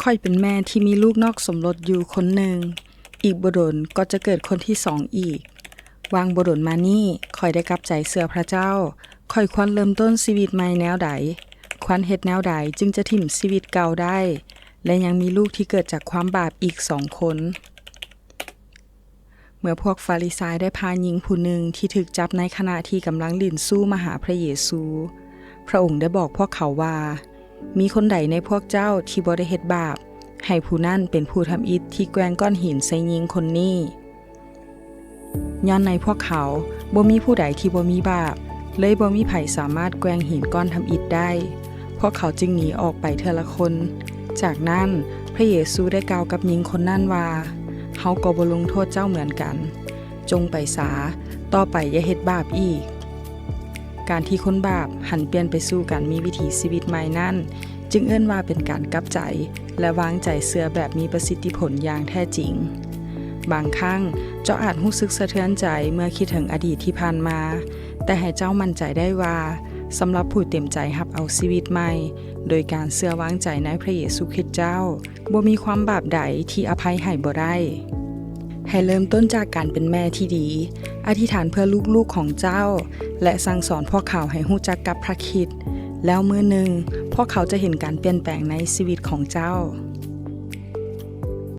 ค่อยเป็นแม่ที่มีลูกนอกสมรสอยู่คนหนึ่งอีกบ่ดนก็จะเกิดคนที่สองอีกวางบ่ดนมานี่ค่อยได้กลับใจเสือพระเจ้าค่อยควรเริ่มต้นชีวิตใหม่แนวใดควรเฮ็ดแนวใดจึงจะถิ่มชีวิตเก่าได้และยังมีลูกที่เกิดจากความบาปอีก2 คนเมื่อพวกฟาริสายได้พาหญิงผู้หนึ่งที่ถูกจับในขณะที่กำลังลิ้นสู้มาหาพระเยซูพระองค์ได้บอกพวกเขาว่ามีคนใดในพวกเจ้าที่บ่ได้เฮ็ดบาปให้ผู้นั้นเป็นผู้ทำอิฐที่แกว่งก้อนหินใส่หญิงคนนี้ย้อนในพวกเขาบ่มีผู้ใดที่บ่มีบาปเลยบ่มีไผสามารถแกว่งหินก้อนทำอิฐได้พวกเขาจึงหนีออกไปเทื่อละคนจากนั้นพระเยซูได้กล่าวกับหญิงคนนั้นว่าเฮาก็บ่ลงโทษเจ้าเหมือนกันจงไปสาต่อไปอย่าเฮ็ดบาปอีกการที่คนบาปหันเปลี่ยนไปสู่การมีวิถีชีวิตใหม่นั้นจึงเอิ้นว่าเป็นการกลับใจและวางใจเชื่อแบบมีประสิทธิผลอย่างแท้จริงบางครั้งเจ้าอาจรู้สึกสะเทือนใจเมื่อคิดถึงอดีตที่ผ่านมาแต่ให้เจ้ามั่นใจได้ว่าสำหรับผู้เต็มใจรับเอาชีวิตใหม่โดยการเชื่อวางใจในพระเยซูคริสต์เจ้าบ่มีความบาปใดที่อภัยให้บ่ได้ให้เริ่มต้นจากการเป็นแม่ที่ดีอธิษฐานเพื่อลูกๆของเจ้าและสั่งสอนพวกเขาให้รู้จักกับพระคริสต์แล้วมื้อหนึ่งพวกเขาจะเห็นการเปลี่ยนแปลงในชีวิตของเจ้า